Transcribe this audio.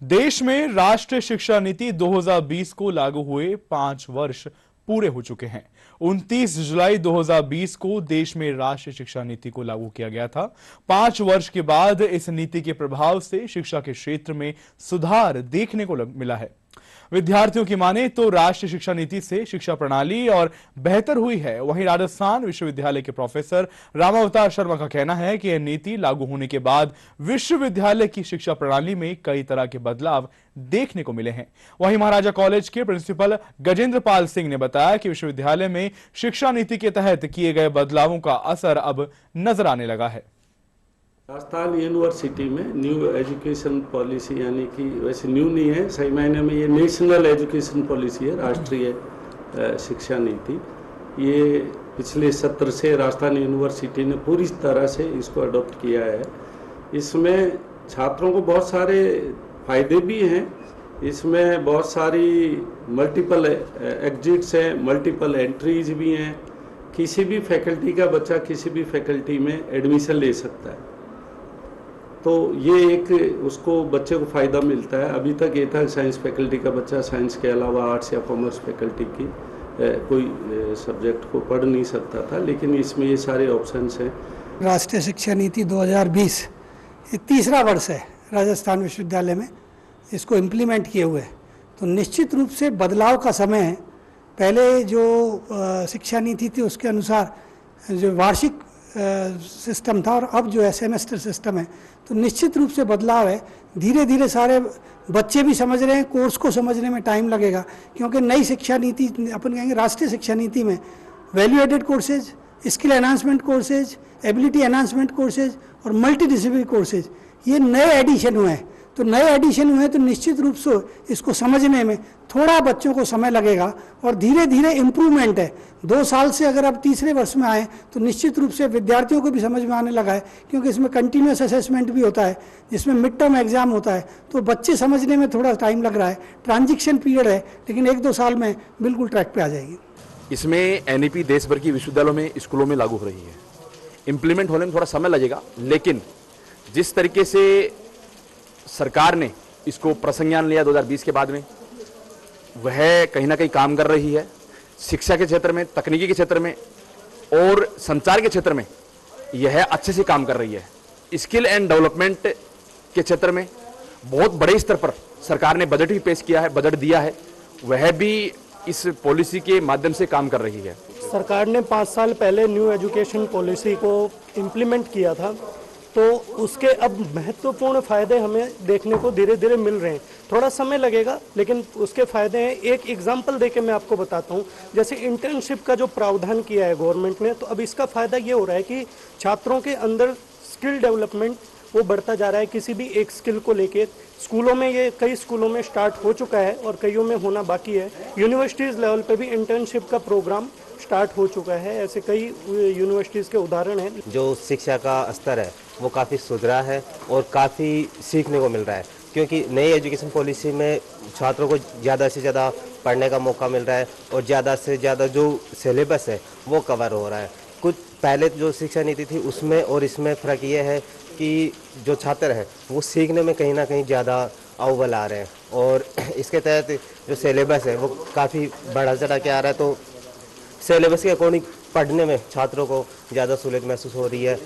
देश में राष्ट्रीय शिक्षा नीति 2020 को लागू हुए 5 वर्ष पूरे हो चुके हैं। 29 जुलाई 2020 को देश में राष्ट्रीय शिक्षा नीति को लागू किया गया था। 5 वर्ष के बाद इस नीति के प्रभाव से शिक्षा के क्षेत्र में सुधार देखने को मिला है। विद्यार्थियों की माने तो राष्ट्रीय शिक्षा नीति से शिक्षा प्रणाली और बेहतर हुई है। वहीं राजस्थान विश्वविद्यालय के प्रोफेसर रामावतार शर्मा का कहना है कि यह नीति लागू होने के बाद विश्वविद्यालय की शिक्षा प्रणाली में कई तरह के बदलाव देखने को मिले हैं। वहीं महाराजा कॉलेज के प्रिंसिपल गजेंद्र पाल सिंह ने बताया कि विश्वविद्यालय में शिक्षा नीति के तहत किए गए बदलावों का असर अब नजर आने लगा है। राजस्थान यूनिवर्सिटी में न्यू एजुकेशन पॉलिसी, यानी कि वैसे न्यू नहीं है, सही मायने में ये नेशनल एजुकेशन पॉलिसी है, राष्ट्रीय शिक्षा नीति। ये पिछले सत्र से राजस्थान यूनिवर्सिटी ने पूरी तरह से इसको अडॉप्ट किया है। इसमें छात्रों को बहुत सारे फायदे भी हैं। इसमें बहुत सारी मल्टीपल एग्जिट्स हैं, मल्टीपल एंट्रीज भी हैं। किसी भी फैकल्टी का बच्चा किसी भी फैकल्टी में एडमिशन ले सकता है, तो ये एक उसको बच्चे को फ़ायदा मिलता है। अभी तक ये था साइंस फैकल्टी का बच्चा साइंस के अलावा आर्ट्स या कॉमर्स फैकल्टी की कोई सब्जेक्ट को पढ़ नहीं सकता था, लेकिन इसमें ये सारे ऑप्शंस हैं। राष्ट्रीय शिक्षा नीति 2020 ये तीसरा वर्ष है राजस्थान विश्वविद्यालय में इसको इम्प्लीमेंट किए हुए, तो निश्चित रूप से बदलाव का समय है। पहले जो शिक्षा नीति थी उसके अनुसार जो वार्षिक सिस्टम था और अब जो है सेमेस्टर सिस्टम है, तो निश्चित रूप से बदलाव है। धीरे धीरे सारे बच्चे भी समझ रहे हैं, कोर्स को समझने में टाइम लगेगा, क्योंकि नई शिक्षा नीति अपन कहेंगे राष्ट्रीय शिक्षा नीति में value added courses, skill enhancement courses, ability enhancement courses और मल्टी डिसिप्लिनरी कोर्सेज ये नए एडिशन हुए हैं। तो नए एडिशन हुए तो निश्चित रूप से इसको समझने में थोड़ा बच्चों को समय लगेगा और धीरे धीरे इम्प्रूवमेंट है। 2 साल से अगर अब तीसरे वर्ष में आए तो निश्चित रूप से विद्यार्थियों को भी समझ में आने लगा है, क्योंकि इसमें कंटिन्यूस असेसमेंट भी होता है जिसमें मिड टर्म एग्जाम होता है, तो बच्चे समझने में थोड़ा टाइम लग रहा है। ट्रांजिशन पीरियड है, लेकिन 1-2 साल में बिल्कुल ट्रैक पे आ जाएगी। इसमें एनईपी देश भर की विश्वविद्यालयों में, स्कूलों में लागू हो रही है। इम्प्लीमेंट होने में थोड़ा समय लगेगा, लेकिन जिस तरीके से सरकार ने इसको प्रसंज्ञान लिया 2020 के बाद में, वह कहीं ना कहीं काम कर रही है। शिक्षा के क्षेत्र में, तकनीकी के क्षेत्र में और संचार के क्षेत्र में यह अच्छे से काम कर रही है। स्किल एंड डेवलपमेंट के क्षेत्र में बहुत बड़े स्तर पर सरकार ने बजट भी पेश किया है, बजट दिया है, वह भी इस पॉलिसी के माध्यम से काम कर रही है। सरकार ने 5 साल पहले न्यू एजुकेशन पॉलिसी को इम्प्लीमेंट किया था, तो उसके अब महत्वपूर्ण फायदे हमें देखने को धीरे धीरे मिल रहे हैं। थोड़ा समय लगेगा, लेकिन उसके फायदे हैं। एक एग्जांपल देके मैं आपको बताता हूँ। जैसे इंटर्नशिप का जो प्रावधान किया है गवर्नमेंट ने, तो अब इसका फायदा ये हो रहा है कि छात्रों के अंदर स्किल डेवलपमेंट वो बढ़ता जा रहा है। किसी भी एक स्किल को लेके स्कूलों में, ये कई स्कूलों में स्टार्ट हो चुका है और कईयों में होना बाकी है। यूनिवर्सिटीज़ लेवल पे भी इंटर्नशिप का प्रोग्राम स्टार्ट हो चुका है। ऐसे कई यूनिवर्सिटीज़ के उदाहरण हैं। जो शिक्षा का स्तर है वो काफ़ी सुधरा है और काफ़ी सीखने को मिल रहा है, क्योंकि नई एजुकेशन पॉलिसी में छात्रों को ज़्यादा से ज़्यादा पढ़ने का मौका मिल रहा है और ज़्यादा से ज़्यादा जो सिलेबस है वो कवर हो रहा है। कुछ पहले जो शिक्षा नीति थी उसमें और इसमें फ़र्क ये है कि जो छात्र हैं वो सीखने में कहीं ना कहीं ज़्यादा अव्वल आ रहे हैं, और इसके तहत जो सिलेबस है वो काफ़ी बढ़ा चढ़ा के आ रहा है, तो सिलेबस के अकॉर्डिंग पढ़ने में छात्रों को ज़्यादा सहूलियत महसूस हो रही है।